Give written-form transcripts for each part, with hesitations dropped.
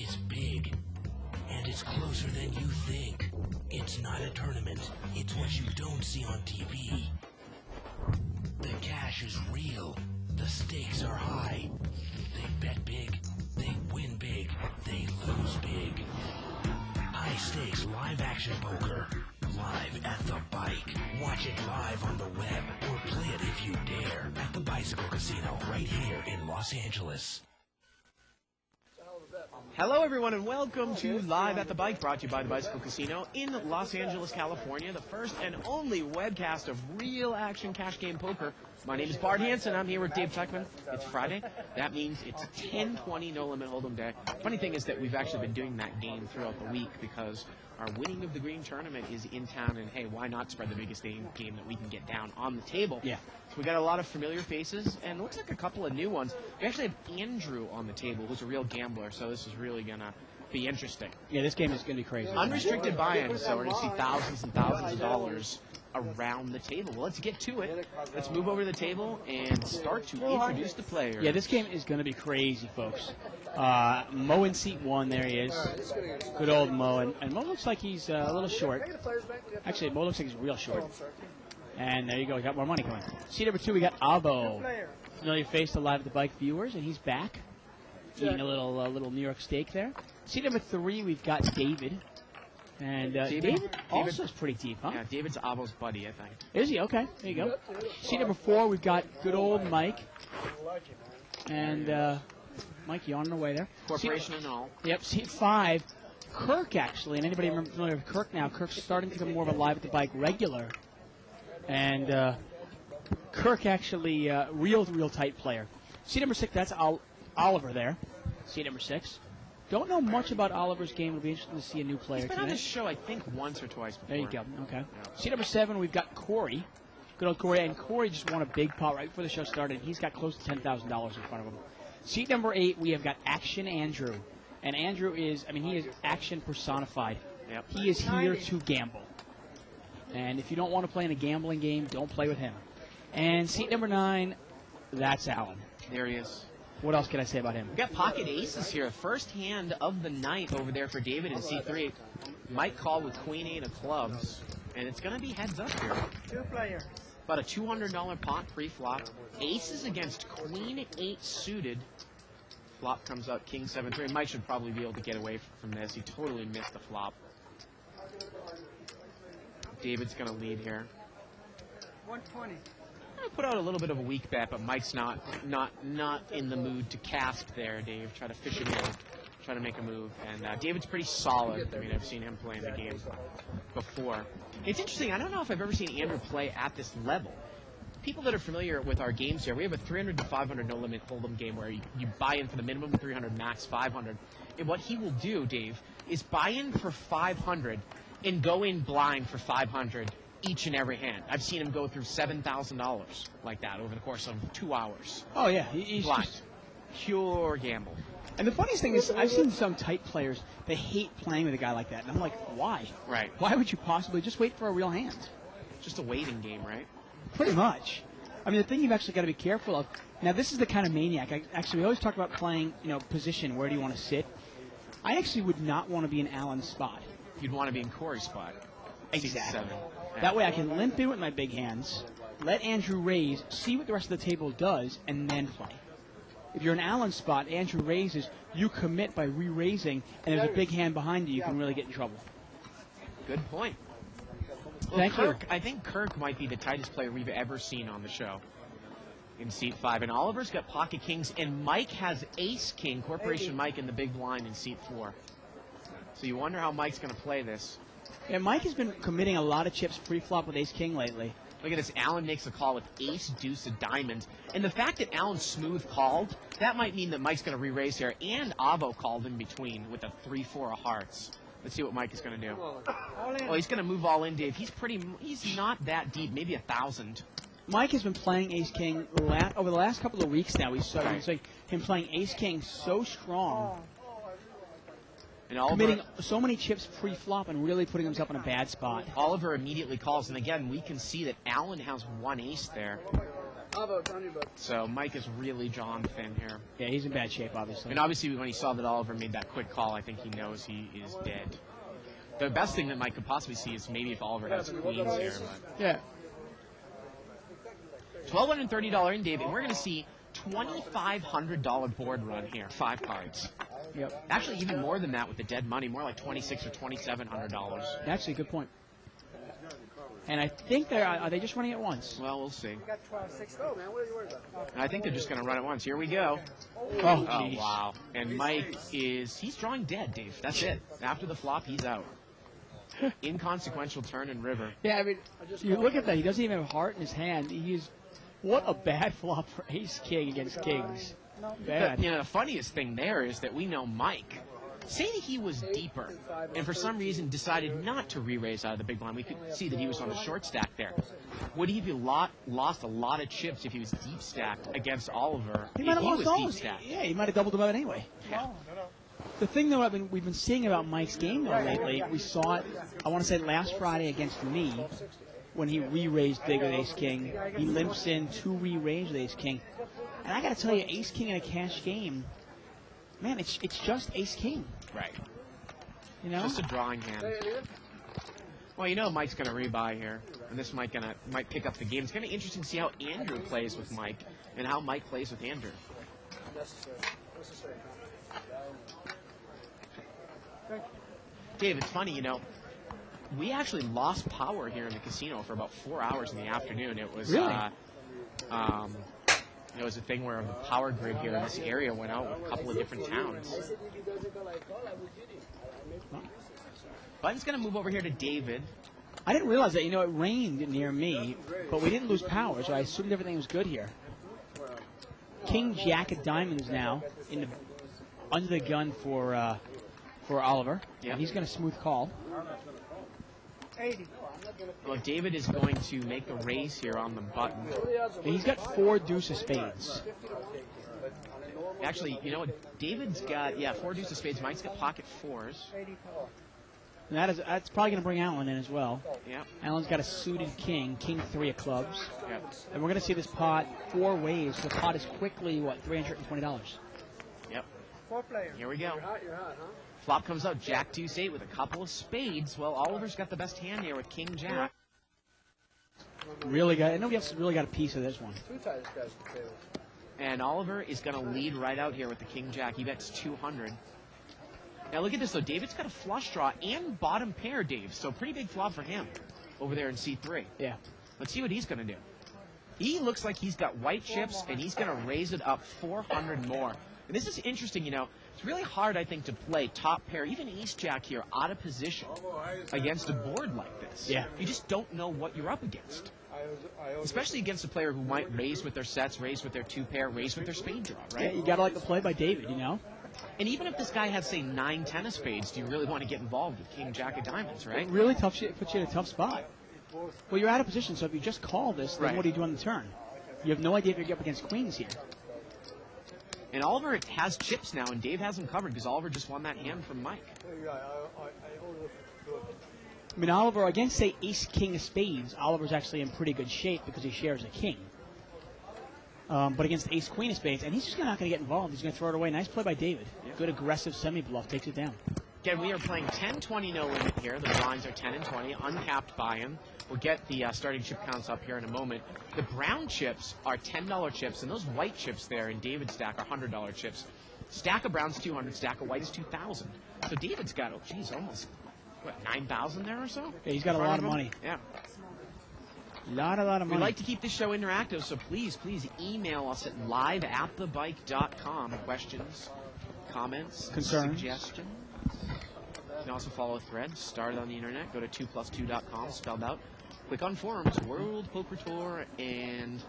is big, and it's closer than you think. It's not a tournament. It's what you don't see on TV. The cash is real. The stakes are high. They bet big. They win big. They lose big. High stakes live action poker. Live at the bike. Watch it live on the web or play it if you dare at the Bicycle Casino right here in Los Angeles. Hello, everyone, and welcome to Live at the Bike, brought to you by the Bicycle Casino in Los Angeles, California, the first and only webcast of real action cash game poker. My name is Bart Hansen. I'm here with Dave Tuckman. It's Friday. That means it's 10:20 No Limit Hold'em day. Funny thing is that we've actually been doing that game throughout the week because our Winning of the Green tournament is in town, and hey, why not spread the biggest game that we can get down on the table? Yeah. So we got a lot of familiar faces, and it looks like a couple of new ones. We actually have Andrew on the table, who's a real gambler, so this is really going to be interesting. Yeah, this game is going to be crazy. Unrestricted buy-in, so we're going to see thousands and thousands of dollars around the table. Well, let's get to it. Let's move over to the table and start to introduce the players. Yeah, this game is going to be crazy, folks. Mo in seat one, there he is. Good old Mo. And Mo looks like he's a little short. Actually, Mo looks like he's real short. And there you go, we got more money coming. Seat number two, we got Avo. Familiar face to Live at the Bike viewers, and he's back. Eating a little New York steak there. Seat number three, we've got David. And David also is pretty deep, huh? Yeah, David's Avo's buddy, I think. Is he? Okay, there you go. Seat number four, we've got good old Mike. And Mike yawning away there. Corporation and all. Yep, seat five, Kirk, actually. And anybody familiar with Kirk now? Kirk's starting to become more of a Live at the Bike regular. And Kirk actually, real tight player. Seat number six, that's Oliver there. Seat number six. Don't know much about Oliver's game. It'll be interesting to see a new player. He's been on this show, I think, once or twice before. There you go. Okay. Yeah. Seat number seven, we've got Corey. Good old Corey. And Corey just won a big pot right before the show started. He's got close to $10,000 in front of him. Seat number eight, we have got Action Andrew. And Andrew is, he is action personified. Yep. He is here to gamble. And if you don't want to play in a gambling game, don't play with him. And seat number nine, that's Alan. There he is. What else can I say about him? We've got pocket aces here. First hand of the night over there for David in C3. Mike called with Queen 8 of clubs. And it's going to be heads up here. Two players. About a $200 pot pre-flop. Aces against Queen 8 suited. Flop comes up, King 7-3. Mike should probably be able to get away from this. He totally missed the flop. David's going to lead here. 120. I put out a little bit of a weak bet, but Mike's not in the mood to cast there, Dave. Try to fish it in, try to make a move. And David's pretty solid. I've seen him play in the game before. It's interesting. I don't know if I've ever seen Andrew play at this level. People that are familiar with our games here, we have a 300 to 500 no limit hold'em game where you buy in for the minimum 300, max 500. And what he will do, Dave, is buy in for 500 and go in blind for 500 each and every hand. I've seen him go through $7,000 like that over the course of 2 hours. Oh, yeah. He's blind. Just Pure gamble. And the funniest thing is, I've seen some tight players, they hate playing with a guy like that. And I'm like, why? Right. Why would you possibly just wait for a real hand? Just a waiting game, right? Pretty much. The thing you've actually got to be careful of, now this is the kind of maniac. We always talk about playing, position, where do you want to sit? I actually would not want to be in Alan's spot. You'd want to be in Corey's spot. Exactly. C7. That way I can limp in with my big hands, let Andrew raise, see what the rest of the table does, and then play. If you're in Alan's spot, Andrew raises, you commit by re-raising, and there's a big hand behind you can really get in trouble. Good point. Well, Thank you. I think Kirk might be the tightest player we've ever seen on the show in seat 5. And Oliver's got pocket kings, and Mike has ace king, Corporation Mike, in the big blind in seat 4. So you wonder how Mike's going to play this. Yeah, Mike has been committing a lot of chips pre-flop with ace king lately. Look at this. Alan makes a call with ace, deuce, of diamonds. And the fact that Alan smooth called, that might mean that Mike's going to re-raise here. And Avo called in between with a 3-4 of hearts. Let's see what Mike is going to do. Oh, he's going to move all in, Dave. He's not that deep, maybe 1,000. Mike has been playing ace king over the last couple of weeks now. We saw him playing ace king so strong. And Oliver, committing so many chips pre-flop and really putting himself in a bad spot. Oliver immediately calls, and again, we can see that Alan has one ace there. So Mike is really drawn thin here. Yeah, he's in bad shape, obviously. And obviously, when he saw that Oliver made that quick call, I think he knows he is dead. The best thing that Mike could possibly see is maybe if Oliver has queens here. But Yeah. $1,230 in, David. And we're going to see $2,500 board run here. 5 cards. Yep. Actually, even more than that with the dead money, more like $2,600 or $2,700. Actually, good point. And I think are they just running it once? Well, we'll see. got 12-6. Oh, man, what are you worried about? I think they're just going to run it once. Here we go. Oh, Oh, geez. wow. And Mike he's drawing dead, Dave. That's it. After the flop, he's out. Inconsequential turn and river. Yeah, I mean, you look at that. He doesn't even have heart in his hand. What a bad flop for ace-king against kings. Bad. The funniest thing there is that we know Mike. Say that he was deeper, and for some reason decided not to re-raise out of the big blind. We could see that he was on the short stack there. Would he be lost a lot of chips if he was deep stacked against Oliver? He might have lost all. Deep stacked. Yeah, he might have doubled him out anyway. Yeah. The thing, though, we've been seeing about Mike's game, though, lately, we saw it, I want to say last Friday against me, when he re-raised big with ace-king. He limps in 2 re-raised with ace-king. And I got to tell you, ace-king in a cash game, man, it's just ace-king. Right. You know? Just a drawing hand. Well, Mike's going to rebuy here, and this might pick up the game. It's going to be interesting to see how Andrew plays with Mike and how Mike plays with Andrew. Dave, it's funny, we actually lost power here in the casino for about 4 hours in the afternoon. It was really? It was a thing where the power grid here in this area went out with a couple of different towns. But it's going to move over here to David. I didn't realize that. It rained near me, but we didn't lose power, so I assumed everything was good here. King Jack of Diamonds now under the gun for Oliver. Yep. And he's going to smooth call. 80. Well, David is going to make the raise here on the button. And he's got 4 deuce of spades. Actually, David's got 4 deuce of spades. Mike's got pocket 4s. 84. And that's probably going to bring Alan in as well. Yep. Alan's got a suited king 3 of clubs. Yep. And we're going to see this pot 4 ways. The pot is quickly, $320. Yep. 4 players. Here we go. Flop comes out, Jack deuce 8 with a couple of spades. Well, Oliver's got the best hand here with King Jack. Nobody else has really got a piece of this one. And Oliver is going to lead right out here with the King Jack. He bets 200. Now look at this though. David's got a flush draw and bottom pair, Dave. So pretty big flop for him over there in C3. Yeah. Let's see what he's going to do. He looks like he's got white chips, and he's going to raise it up 400 more. And this is interesting, It's really hard, I think, to play top pair, even ace-jack here, out of position against a board like this. Yeah. You just don't know what you're up against. Especially against a player who might raise with their sets, raise with their 2-pair, raise with their spade draw, right? Yeah, you got to like the play by David, And even if this guy has, say, 9-10 of spades, do you really want to get involved with King Jack of Diamonds, right? Really puts you in a tough spot. Well, you're out of position, so if you just call this, then Right. what do you do on the turn? You have no idea if you're up against queens here. And Oliver has chips now, and Dave has him covered because Oliver just won that hand from Mike. I mean, Oliver, against, say, ace-king of spades, Oliver's actually in pretty good shape because he shares a king. But against ace-queen of spades, and he's just not going to get involved. He's going to throw it away. Nice play by David. Yeah. Good aggressive semi-bluff. Takes it down. Again, we are playing 10-20 no limit here. The blinds are 10 and 20, uncapped buy-in. We'll get the starting chip counts up here in a moment. The brown chips are $10 chips, and those white chips there in David's stack are $100 chips. Stack of browns 200, stack of whites 2,000. So David's got, almost 9,000 there or so. Yeah, he's got a lot of money. Yeah. Lot of money. We'd like to keep this show interactive, so please email us at live@thebike.com. Questions, comments, Concerns. suggestions. You can also follow a thread, started on the internet. Go to 2plus2.com, spelled out. Click on forums, World Poker Tour, and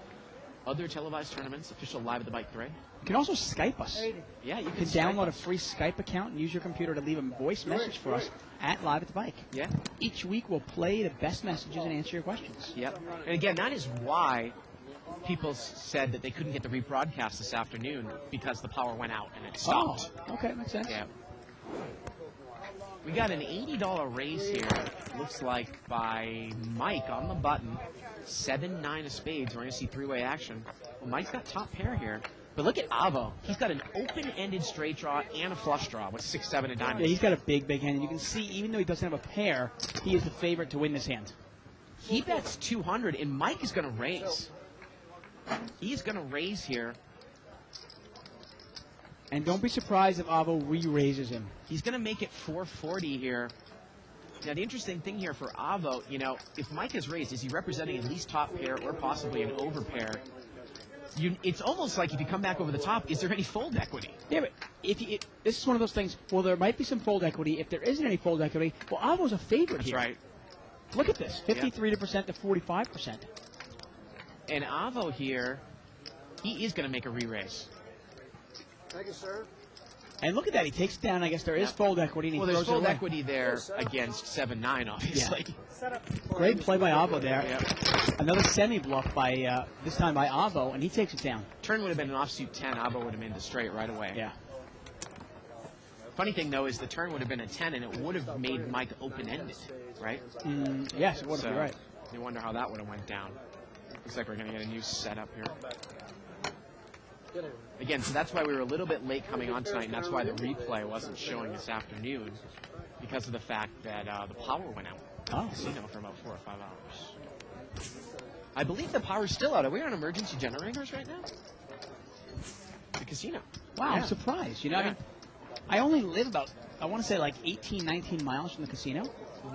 other televised tournaments, official Live at the Bike thread. You can also Skype us. Yeah, you You can can download Skype a us. free Skype account and use your computer to leave a voice message for us at Live at the Bike. Yeah. Each week we'll play the best messages and answer your questions. Yep. And again, that is why people said that they couldn't get the rebroadcast this afternoon because the power went out and it stopped. Oh, okay, makes sense. Yeah. We got an $80 raise here, looks like, by Mike on the button. 7-9 of spades. We're going to see three-way action. Well, Mike's got top pair here. But look at Avo. He's got an open-ended straight draw and a flush draw with 6-7 and diamonds. Yeah, he's got a big hand. And you can see, even though he doesn't have a pair, he is the favorite to win this hand. He bets 200, and Mike is going to raise. He's going to raise here. And don't be surprised if Avo re-raises him. He's going to make it 440 here. Now, the interesting thing here for Avo, you know, if Mike has raised, is he representing at least top pair or possibly an over pair? It's almost like if you come back over the top, is there any fold equity? Yeah, but this is one of those things, well, there might be some fold equity. If there isn't any fold equity, well, Avo's a favorite That's here. right. Look at this, 53% to 45%. And Avo here, he is going to make a re-raise. Thank you, sir. And look at that, he takes it down. I guess there is fold equity, and he Well, throws there's fold it away. equity there against 7-9, obviously. Great play by Avo there. Yep. Another semi-bluff by, this time by Avo, and he takes it down. Turn would have been an offsuit 10. Avo would have made the straight right away. Yeah. Funny thing, though, is the turn would have been a 10, and it would have made Mike open-ended, right? Yes, it would have been right. You wonder how that would have went down. Looks like we're going to get a new setup here. Again, so that's why we were a little bit late coming on tonight, and that's why the replay wasn't showing this afternoon, because of the fact that the power went out in the casino for about 4 or 5 hours. I believe the power's still out. Are we on emergency generators right now? The casino. Wow, Yeah. I'm surprised. You know, Yeah. I mean, I only live about, I want to say like 18, 19 miles from the casino,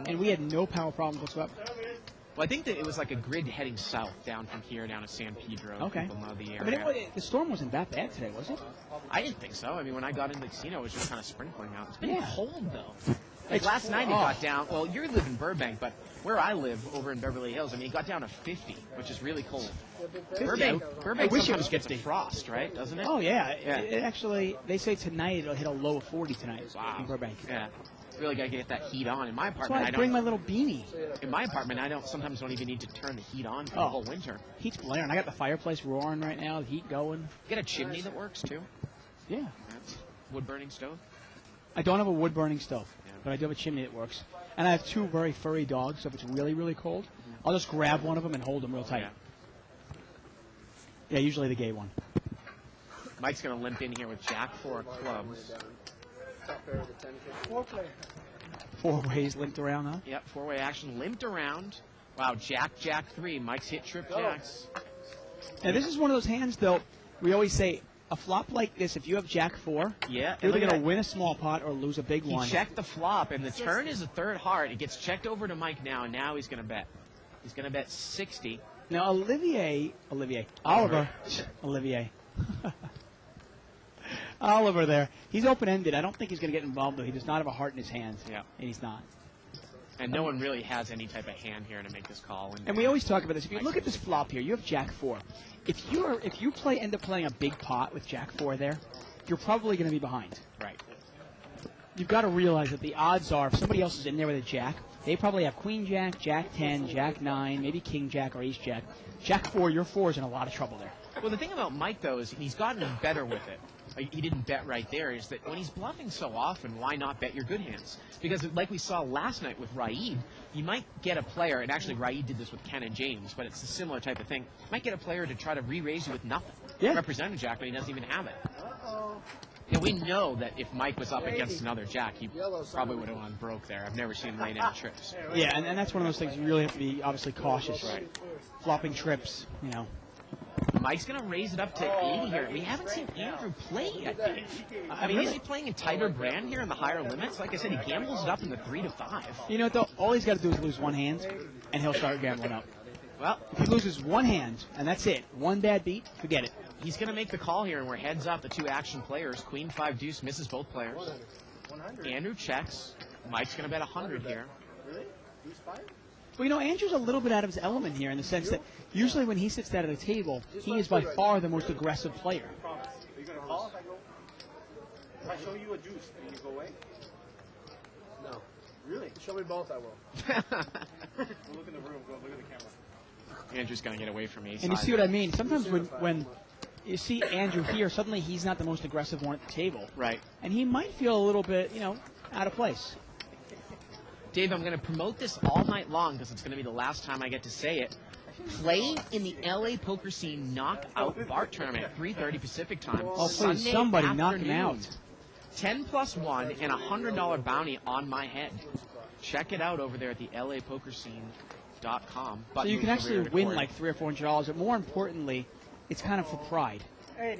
and we had no power problems whatsoever. Well, I think that it was like a grid heading south down from here down to San Pedro. Okay. People know the I mean, area. the storm wasn't that bad today, was it? I didn't think so. I mean, when I got into the casino, it was just kind of sprinkling out. It's been Yeah. cold, though. Like last night, it got down. Well, you live in Burbank, but where I live, over in Beverly Hills, I mean, it got down to 50, which is really cold. Burbank I wish it sometimes was gets 50. a frost, right? Doesn't it? Oh, yeah. Yeah. It actually, they say tonight it'll hit a low of 40 tonight in Burbank. Yeah. Really got to get that heat on. In my That's apartment, why I bring my little beanie. In my apartment, I sometimes don't even need to turn the heat on for the Oh. whole winter. Heat's blaring. I got the fireplace roaring right now, the heat going. You got a chimney that works, too? Yeah. Wood-burning stove? I don't have a wood-burning stove, Yeah. but I do have a chimney that works. And I have two very furry dogs, so if it's really, really cold, I'll just grab one of them and hold them real tight. Yeah, usually the gay one. Mike's going to limp in here with Jack-4 clubs. Four player. 4 ways linked around, huh? Yep, four-way action, limped around. Wow, Jack-3. Mike's hit trip jacks. Now, this is one of those hands, though, we always say, a flop like this, if you have Jack-4, Yeah. you're look either at going to that. win a small pot or lose a big He one. checked the flop, and the turn is a third heart. It gets checked over to Mike now, and now he's going to bet. He's going to bet 60. Now, Oliver, Oliver there. He's open-ended. I don't think he's going to get involved, though. He does not have a heart in his hand. Yeah. And he's not. And no one really has any type of hand here to make this call. And we always talk about this. If you look at this flop here, you have Jack-4. If you end up playing a big pot with Jack-4 there, you're probably going to be behind. Right. You've got to realize that the odds are, if somebody else is in there with a Jack, they probably have Queen Jack, Jack 10, Jack 9, maybe King Jack or Ace Jack. Jack-4, your 4 is in a lot of trouble there. Well, the thing about Mike, though, is he's gotten better with it. Like, he didn't bet right there, is that when he's bluffing so often, why not bet your good hands? Because like we saw last night with Raid, you might get a player, and actually Raid did this with Ken and James, but it's a similar type of thing. You might get a player to try to re-raise you with nothing. Yeah. Represent a Jack, but he doesn't even have it. And we know that if Mike was up against another Jack, he probably would have gone broke there. I've never seen him lay down trips. Yeah, and that's one of those things you really have to be obviously cautious. Right. Flopping trips, you know. Mike's going to raise it up to 80 here. We haven't seen Andrew play yet, Dave. I mean, is he playing a tighter brand here in the higher limits? Like I said, he gambles it up in the 3 to 5. You know what, though? All he's got to do is lose one hand, and he'll start gambling up. Well, If he loses one hand, and that's it, one bad beat, forget it. he's going to make the call here, and we're heads up. The two action players, Queen 5 Deuce misses both players. Andrew checks. Mike's going to bet 100 here. Well, you know, Andrew's a little bit out of his element here in the sense that usually when he sits down at a table, he is by far the most aggressive player. If I show you a juice, can you go away? No. Really? Show me both, I will. Look in the room. Go look at the camera. Andrew's going to get away from me. And you see what I mean? Sometimes when you see Andrew here, suddenly he's not the most aggressive one at the table. Right. And he might feel a little bit, out of place. Dave, I'm going to promote this all night long because it's going to be the last time I get to say it. Play in the LA Poker Scene Knockout Bart Tournament at 3:30 Pacific Time. Oh, please, Sunday somebody knock him afternoon. out. 10+1 and a $100 bounty on my head. Check it out over there at the LAPokerscene.com. So you can actually win like $300 or $400, but more importantly, it's kind of for pride.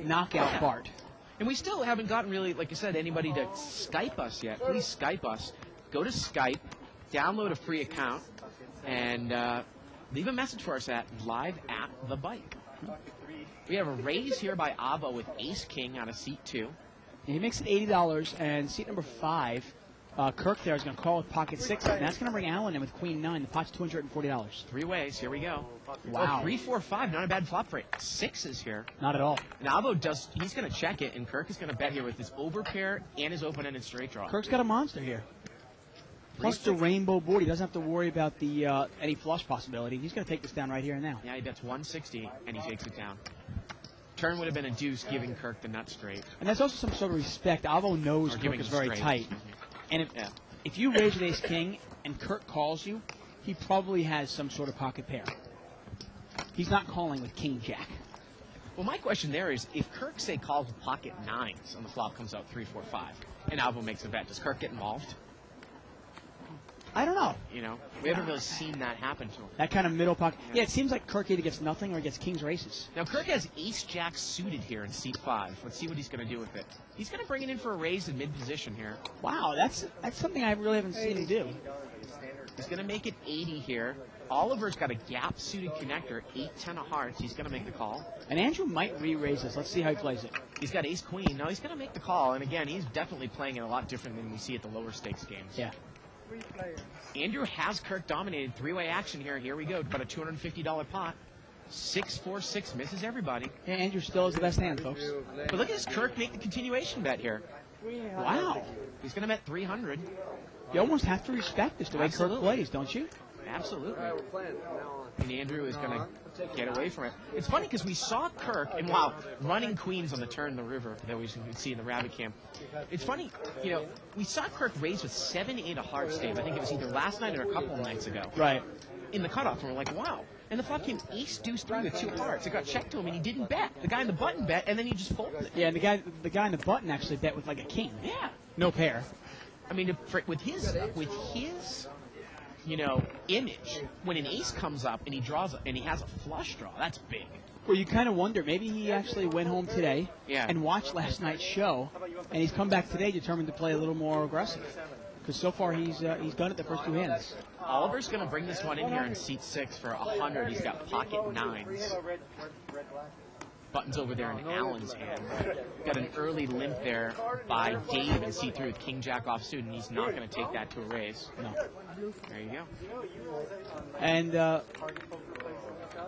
Knockout Bart. And we still haven't gotten really, like I said, anybody to Skype us yet. Please Skype us. Go to Skype, download a free account, and leave a message for us at Live at the Bike. We have a raise here by Avo with Ace King out of seat 2. And he makes it $80, and seat number 5, Kirk there is going to call with pocket 6, and that's going to bring Allen in with queen 9. The pot's $240. 3 ways. Here we go. Wow. 3, 4, 5. Not a bad flop rate. 6s here. Not at all. And Avo he's going to check it, and Kirk is going to bet here with his overpair and his open-ended straight draw. Kirk's got a monster here. Plus the rainbow board. He doesn't have to worry about the any flush possibility. He's going to take this down right here and now. Yeah, he bets 160, and he takes it down. Turn would have been a deuce, giving Kirk the nut straight. And there's also some sort of respect. Avo knows Or Kirk giving is him very straight. tight. And if you raise with ace king and Kirk calls you, he probably has some sort of pocket pair. He's not calling with king jack. Well, my question there is, if Kirk, say, calls with pocket 9s and the flop comes out 3, 4, 5, and Avo makes a bet, does Kirk get involved? I don't know. You know, we haven't really seen that happen to him. That kind of middle pocket. Yeah, it seems like Kirk either gets nothing or gets kings or aces. Now, Kirk has ace-jack suited here in seat 5. Let's see what he's going to do with it. He's going to bring it in for a raise in mid-position here. Wow, that's something I really haven't seen him do. He's going to make it 80 here. Oliver's got a gap-suited connector, 8-10 of hearts. He's going to make the call. And Andrew might re-raise this. Let's see how he plays it. He's got ace-queen. Now, he's going to make the call. And, again, he's definitely playing it a lot different than we see at the lower stakes games. Yeah. Andrew has Kirk dominated. 3-way action here. Here we go. About a $250 pot. 6-4-6 misses everybody. Yeah, Andrew still has the best hand, folks. But look at this Kirk make the continuation bet here. Wow. He's going to bet 300. You almost have to respect this the way Absolutely. Kirk plays, don't you? Absolutely. And Andrew is going to get away from it. It's funny because we saw Kirk, and wow, running queens on the turn the river that we can see in the rabbit cam. It's funny, you know, we saw Kirk raise with 7-8 of hearts, Dave. I think it was either last night or a couple of nights ago. Right. In the cutoff, and we're like, wow. And the flop came ace deuce 3 with 2 hearts. It got checked to him, and he didn't bet. The guy in the button bet, and then he just folded it. Yeah, and the guy in the button actually bet with like a king. Yeah. No pair. I mean, with his you know, image, when an ace comes up and he draws and he has a flush draw, that's big. Well, you kind of wonder, maybe he actually went home today and watched last night's show, and he's come back today determined to play a little more aggressive. Because so far he's done it the first 2 hands. Oliver's going to bring this one in here in seat 6 for 100. He's got pocket 9s. Buttons over there in Allen's hand. Got an early limp there by Dave in seat 3 with king jack offsuit, and he's not going to take that to a raise. No. There you go. And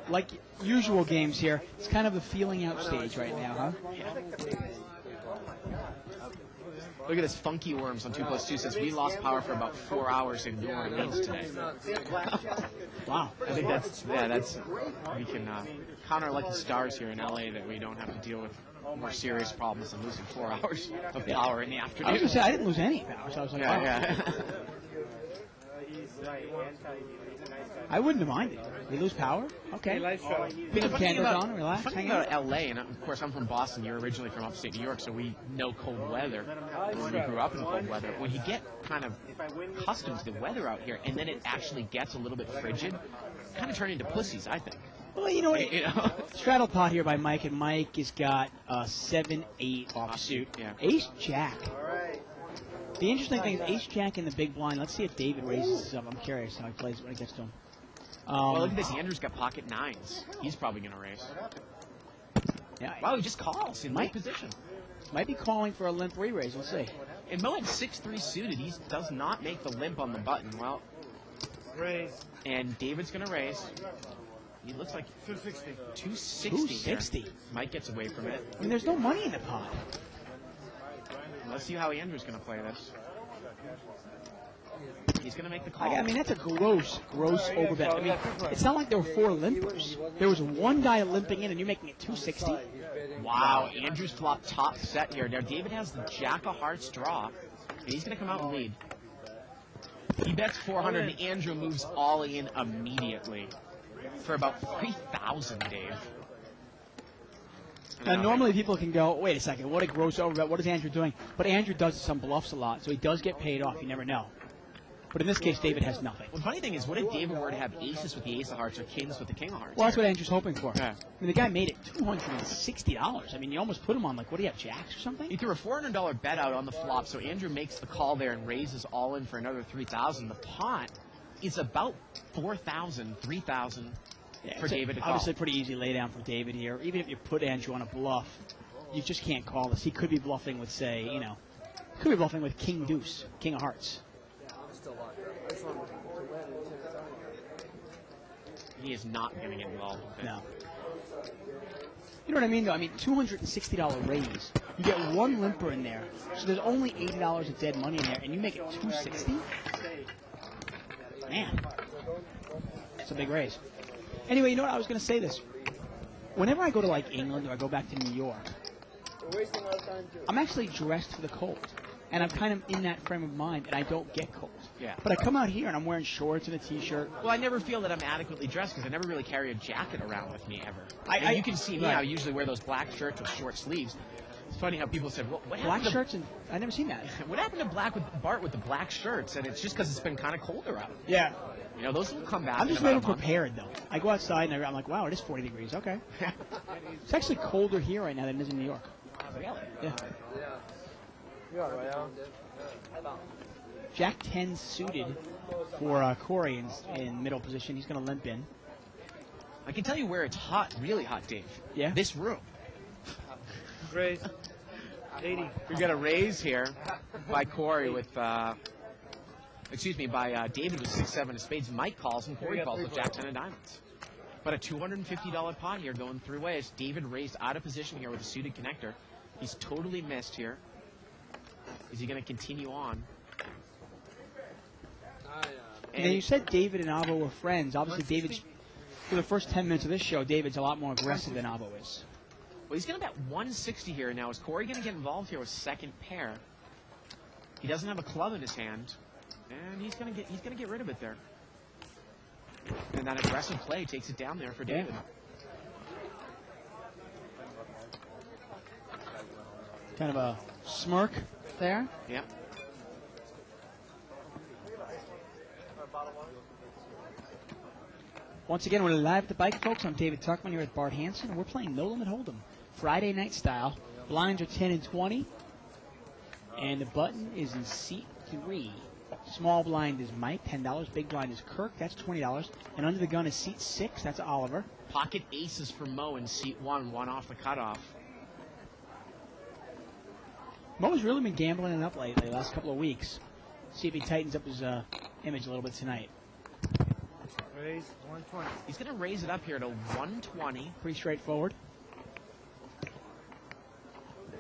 like usual games here, it's kind of a feeling out stage right now, huh? Look at this funky worms on 2+2 says we lost power for about 4 hours in New Orleans today. Wow. I think we can count our lucky stars here in LA that we don't have to deal with more serious problems than losing 4 hours of power in the I was afternoon. going to say, I didn't lose any power, so I was like, wow. Yeah. I wouldn't have minded. You lose power? Okay. Put some candles on, relax, funny hang out. about LA, and of course I'm from Boston, you're originally from upstate New York, so we know cold weather. We grew up in cold weather. When you get kind of accustomed to the weather out here, and then it actually gets a little bit frigid, kind of turn into pussies, I think. Well, you know what? You know? Straddle pot here by Mike, and Mike has got 7-8 offsuit. Yeah. Ace Jack. The interesting thing is Ace Jack in the big blind. Let's see if David raises this up. I'm curious how he plays it when it gets to him. Well, look at this. Andrew's got pocket 9s. He's probably going to raise. Yeah, Wow, he just calls in late position. might be calling for a limp re-raise. We'll see. And Mo at 6-3 suited. He does not make the limp on the button. Well, Raise. and David's going to raise. He looks like 260. 260. 260. Mike gets away from it. I mean, there's no money in the pot. Let's see how Andrew's going to play this. He's going to make the call. I mean, that's a gross overbet. I mean, it's not like there were 4 limpers. There was one guy limping in, and you're making it 260. Wow, Andrew's flop top set here. Now, David has the jack of hearts draw, and he's going to come out and lead. He bets 400, and Andrew moves all in immediately for about 3,000, Dave. Now, normally people can go, wait a second, what a gross overbet, what is Andrew doing? But Andrew does some bluffs a lot, so he does get paid off, you never know. But in this case, David has nothing. Well, the funny thing is, what if David were to have aces with the ace of hearts or kings with the king of hearts? Well, that's what Andrew's hoping for. Yeah. I mean, the guy made it $260. I mean, you almost put him on, like, what do you have, jacks or something? He threw a $400 bet out on the flop, so Andrew makes the call there and raises all in for another 3,000. The pot is about 4,000, 3,000 for David to call. Obviously, pretty easy laydown for David here. Even if you put Andrew on a bluff, you just can't call this. He could be bluffing with, say, could be bluffing with King Deuce, King of Hearts. He is not going to get involved with it. No. You know what I mean, though? I mean, $260 raise. You get one limper in there, so there's only $80 of dead money in there, and you make it $260? Man. That's a big raise. Anyway, you know what? I was going to say this. Whenever I go to, like, England or I go back to New York, I'm actually dressed for the cold. And I'm kind of in that frame of mind, and I don't get cold. Yeah. But I come out here, and I'm wearing shorts and a T-shirt. Well, I never feel that I'm adequately dressed because I never really carry a jacket around with me ever. You can see me. Right. I usually wear those black shirts with short sleeves. It's funny how people said, well, what Black happened to shirts, and I've never seen that. What happened to Bart with the black shirts? And it's just because it's been kind of colder out. Yeah. You know, those will come back. I'm just in about never a month. prepared, though. I go outside, and I'm like, wow, it is 40 degrees. Okay. It's actually colder here right now than it is in New York. Really? Yeah. Jack 10 suited for Corey in middle position. He's going to limp in. I can tell you where it's hot, really hot, Dave. Yeah? This room. Raise. 80. We got a raise here by Corey with, by David with 6-7 of spades. Mike calls and Corey calls with Jack 10 of diamonds. But a $250 pot here going three ways. David raised out of position here with a suited connector. He's totally missed here. Is he going to continue on? And you said David and Avo were friends. Obviously, David's, for the first 10 minutes of this show, David's a lot more aggressive than Avo is. Well, he's going to bet 160 here now. Is Corey going to get involved here with second pair? He doesn't have a club in his hand, and he's going to get rid of it there. And that aggressive play takes it down there for David. Kind of a smirk there. Yeah. Once again, we're live at the bike, folks. I'm David Tuckman here with Bart Hansen, and we're playing No Limit Hold'em, Friday night style. Blinds are 10 and 20, and the button is in seat 3. Small blind is Mike, $10. Big blind is Kirk, that's $20. And under the gun is seat 6, that's Oliver. Pocket aces for Mo in seat 1, one off the cutoff. Mo's really been gambling it up lately, the last couple of weeks. See if he tightens up his image a little bit tonight. Raise 120. He's going to raise it up here to 120. Pretty straightforward.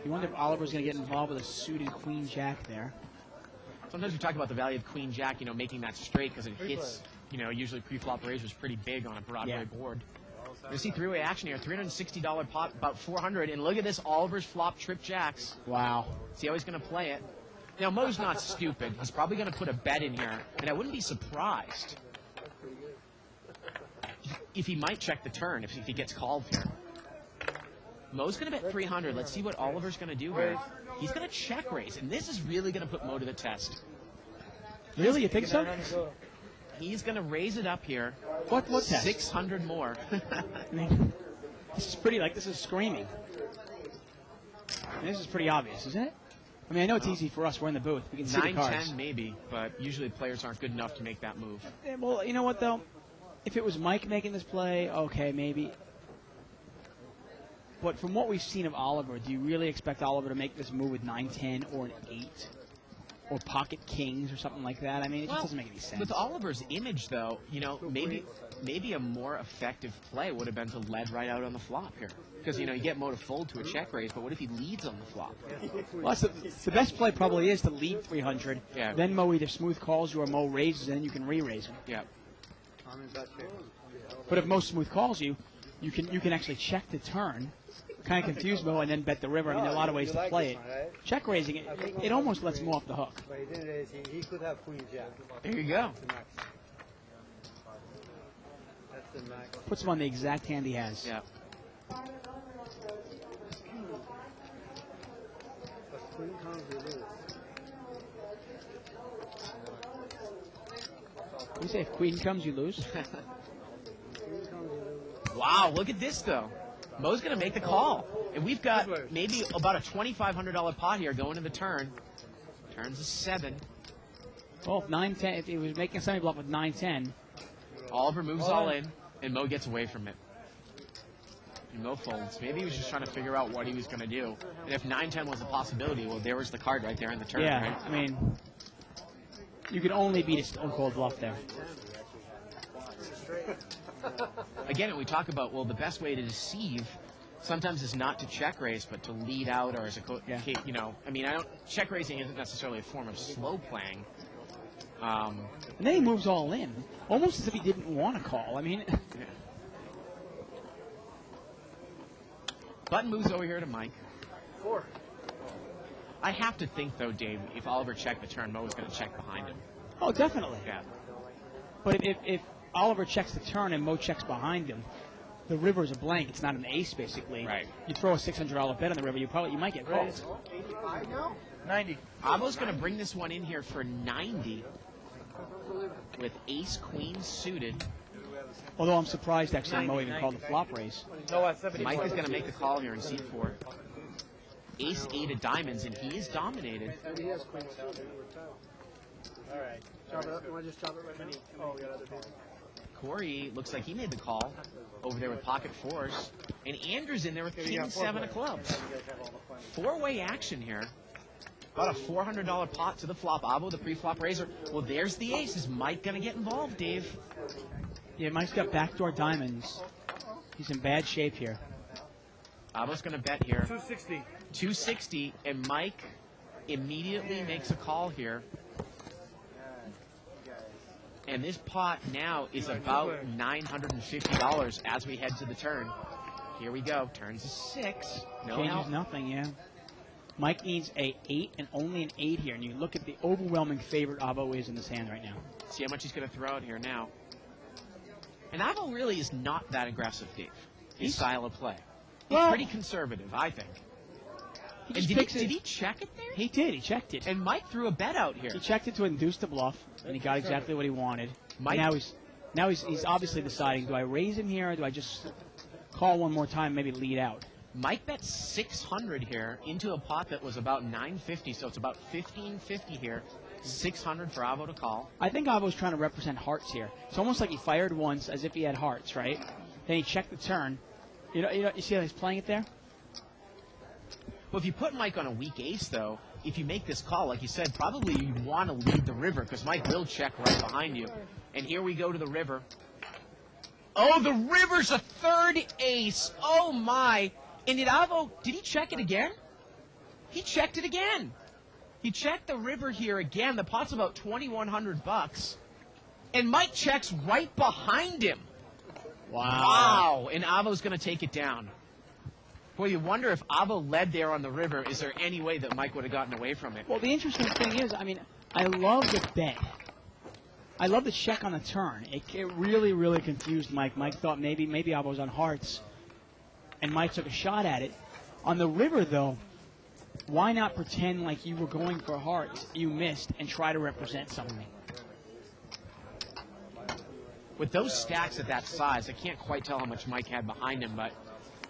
You wonder if Oliver's going to get involved with a suited queen-jack there. Sometimes we talk about the value of queen jack, making that straight because it hits, usually pre-flop raise was pretty big on a Broadway board. You see three-way action here, $360 pot, about 400, and look at this, Oliver's flop trip jacks. Wow. See how he's going to play it. Now, Mo's not stupid. He's probably going to put a bet in here, and I wouldn't be surprised if he might check the turn if he gets called here. Mo's going to bet 300. Let's see what Oliver's going to do here. He's going to check raise, and this is really going to put Mo to the test. Really? You think so? He's going to raise it up here. What test? 600 more. I mean, this is pretty, this is screaming. This is pretty obvious, isn't it? I mean, I know it's easy for us. We're in the booth. We can see the cards. 9-10 maybe, but usually players aren't good enough to make that move. Well, you know what, though? If it was Mike making this play, okay, maybe. But from what we've seen of Oliver, do you really expect Oliver to make this move with 9-10 or an 8? Or pocket kings or something like that? I mean, it just doesn't make any sense. With Oliver's image, though, maybe a more effective play would have been to lead right out on the flop here. Because, you get Mo to fold to a check raise, but what if he leads on the flop? Well, the best play probably is to lead 300. Yeah. Then Mo either smooth calls you or Mo raises, and then you can re-raise him. Yeah. But if Mo smooth calls you, you can actually check the turn kind of confuse Mo and then bet the river. I mean, there are a lot of ways to play it. Check raising it, it almost lets Mo off the hook. But he didn't raise. He could have queen jack. There you go. That's the max. That's the max. Puts him on the exact hand he has. Yeah. But queen comes, you lose. You say if queen comes, you lose? Queen comes, you lose. Wow, look at this, though. Mo's going to make the call. And we've got maybe about a $2,500 pot here going to the turn. Turns a 7. Well, if 9-10, if he was making a semi-bluff with 9-10. Oliver moves all in, and Mo gets away from it. And Mo folds. Maybe he was just trying to figure out what he was going to do. And if 9-10 was a possibility, well, there was the card right there in the turn, Yeah, right? I mean, you could only beat a stone cold bluff there. Again, we talk about, well, the best way to deceive sometimes is not to check raise, but to lead out or as a, you know, I mean, check raising isn't necessarily a form of slow playing. And then he moves all in, almost as if he didn't want to call. I mean, Button moves over here to Mike. 4. I have to think, though, Dave, if Oliver checked the turn, Mo was going to check behind him. oh, definitely. Yeah. But if Oliver checks the turn and Mo checks behind him, the river is a blank. It's not an ace, basically. Right. You throw a $600 bet on the river, you might get called. 90. Abo's going to bring this one in here for 90 with ace queen suited. Although I'm surprised, actually, Mo even called the flop raise. No, at 70. Mike is going to make the call here in C4. Ace 8 of diamonds, and he is dominated. And he has queen suited. All right. Chop it up. You want to just chop it right now? Oh, we got other people. Corey looks like he made the call over there with pocket fours. And Andrew's in there with king 7 of clubs. Four-way action here. About a $400 pot to the flop. Abo, the pre-flop raiser. Well, there's the ace. Is Mike going to get involved, Dave? Yeah, Mike's got backdoor diamonds. He's in bad shape here. Abo's going to bet here. 260. 260, and Mike immediately makes a call here. And this pot now is about $950 as we head to the turn. Here we go. Turns a 6. No Changes help. nothing, yeah. Mike needs a 8 and only an 8 here. And you look at the overwhelming favorite Abo is in this hand right now. See how much he's going to throw out here now. And Abo really is not that aggressive, Dave. His style of play. He's Well, pretty conservative, I think. He And just did he check it there? He did. He checked it. And Mike threw a bet out here. He checked it to induce the bluff, and he got exactly what he wanted. Mike- Now he's obviously deciding: do I raise him here, or do I just call one more time, maybe lead out? Mike bet 600 here into a pot that was about 950, so it's about 1550 here. 600 for Avo to call. I think Abo's trying to represent hearts here. It's almost like he fired once as if he had hearts, right? Then he checked the turn. You see how he's playing it there? Well, if you put Mike on a weak ace, though, if you make this call, like you said, probably you want to lead the river because Mike will check right behind you. And here we go to the river. Oh, the river's a third ace. Oh, my. And did he check it again? He checked it again. He checked the river here again. The pot's about $2,100. And Mike checks right behind him. Wow. And Avo's going to take it down. Boy, you wonder if Avo led there on the river, is there any way that Mike would have gotten away from it? Well, the interesting thing is, I mean, I love the bet. I love the check on the turn. It really, really confused Mike. Mike thought maybe Avo was on hearts, and Mike took a shot at it. On the river, though, why not pretend like you were going for hearts, you missed, and try to represent something? With those stacks at that size, I can't quite tell how much Mike had behind him, but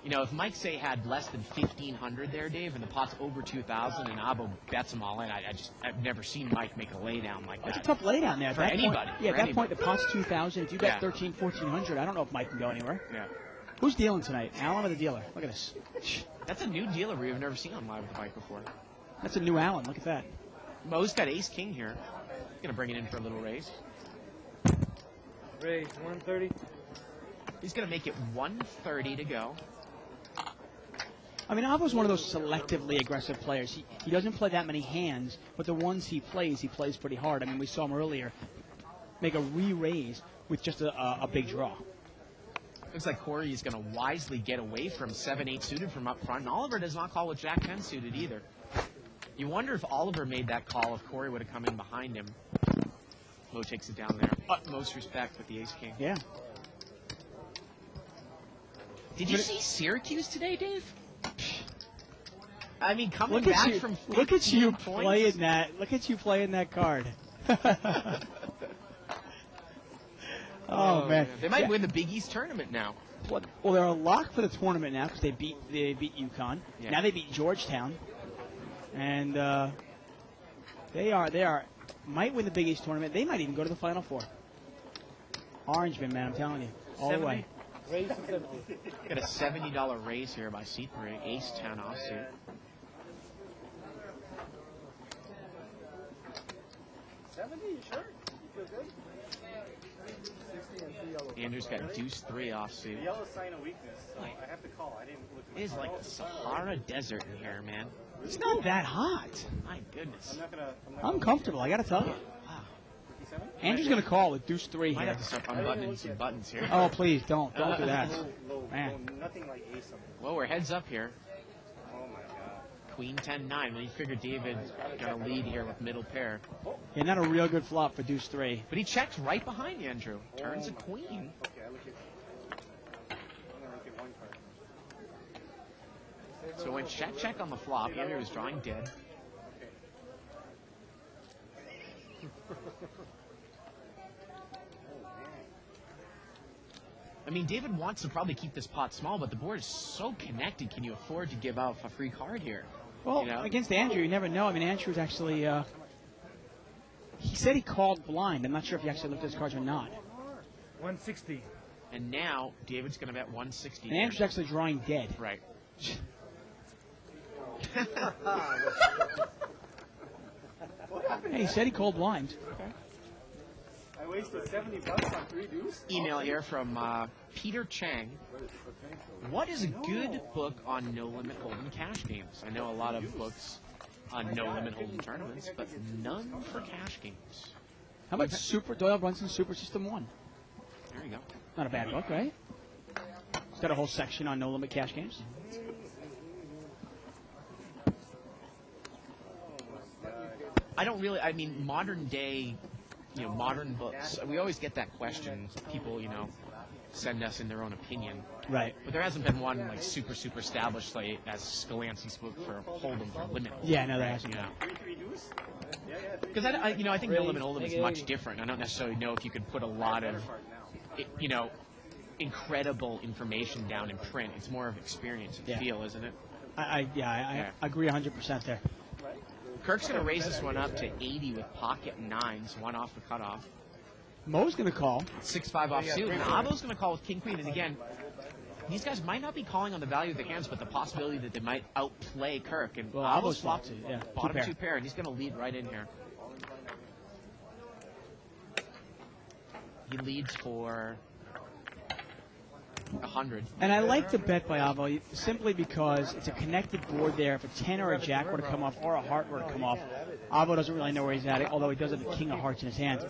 if Mike, say, had less than 1,500 there, Dave, and the pot's over 2,000 and Abo bets them all in, I've never seen Mike make a laydown like that. It's a tough laydown there. For anybody. Yeah, at For that point, anybody. the pot's 2,000. If you bet Yeah. 1,400, I don't know if Mike can go anywhere. Yeah. Who's dealing tonight, Allen or the dealer? Look at this. That's a new dealer we've never seen on Live with Mike before. That's a new Allen. Look at that. Mo's got ace-king here. Going to bring it in for a little raise. Raise 130. He's going to make it 130 to go. I mean, Avo's one of those selectively aggressive players. He doesn't play that many hands, but the ones he plays pretty hard. I mean, we saw him earlier make a re-raise with just a big draw. Looks like Corey is going to wisely get away from 7-8 suited from up front. And Oliver does not call with Jack 10 suited either. You wonder if Oliver made that call, if Corey would have come in behind him. Mo takes it down there. Utmost respect with the ace-king. Yeah. Did you see Syracuse today, Dave? I mean, coming Look back at you, from look at you 15 points. playing that. Look at you playing that card. Oh man, They might win the Big East tournament now. Well, they're a lock for the tournament now because they beat UConn. Yeah. Now they beat Georgetown, and they might win the Big East tournament. They might even go to the Final Four. Orangeman, man, I'm telling you, all the way. Got a $70 raise here by C3, ace 10 offsuit. You sure? You feel good? Andrew's got deuce 3 offsuit. The yellow sign of weakness, so I have to call. I didn't look at my It is like the Sahara Desert in here, man. It's not that hot. My goodness. I'm comfortable. I got to tell you. Andrew's going to call with deuce 3 Might here. have to start unbuttoning some buttons here. Oh, please don't do that. Man. Nothing like ace on it. Well, we're heads up here. Oh my god. Queen 10-9. Well, you figure David's got a lead here with middle pair. Yeah, not a real good flop for deuce 3. But he checks right behind you, Andrew. Turns a queen. Okay, I'm gonna look at one card. So when check on the flop, Andrew is drawing dead. I mean, David wants to probably keep this pot small, but the board is so connected. Can you afford to give out a free card here? Well, You know? against Andrew, you never know. I mean, Andrew's actually, he said he called blind. I'm not sure if he actually looked at his cards or not. 160. And now David's going to bet 160. And Andrew's actually drawing dead. Right. Hey, he said he called blind. I wasted $70 on 3 deuce. Email here from Peter Chang. What is a good book on no limit hold'em cash games? I know a lot of books on no limit hold'em tournaments, but none for cash games. How about Doyle Brunson's Super System 1? There you go. Not a bad book, right? It's got a whole section on no limit cash games. I mean, modern day, modern books. We always get that question. People, send us in their own opinion. Right. But there hasn't been one like super established like as Scalanci's book for Hold'em for limit. Yeah, no, there hasn't. Because I think no limit Hold'em is much different. I don't necessarily know if you could put a lot of, incredible information down in print. It's more of experience and feel, isn't it? I agree 100% there. Kirk's going to raise this one up to 80 with pocket nines, one off the cutoff. Mo's going to call. 6-5 off suit. And Avo's going to call with king queen. And again, these guys might not be calling on the value of the hands, but the possibility that they might outplay Kirk. And Well, Avo's Avo's flopped flopped, yeah, bottom 2 pair, and he's going to lead right in here. He leads for 100. And I like the bet by Avo simply because it's a connected board there. If a 10 or a jack were to come off or a heart were to come off, Avo doesn't really know where he's at, although he does have a king of hearts in his hand.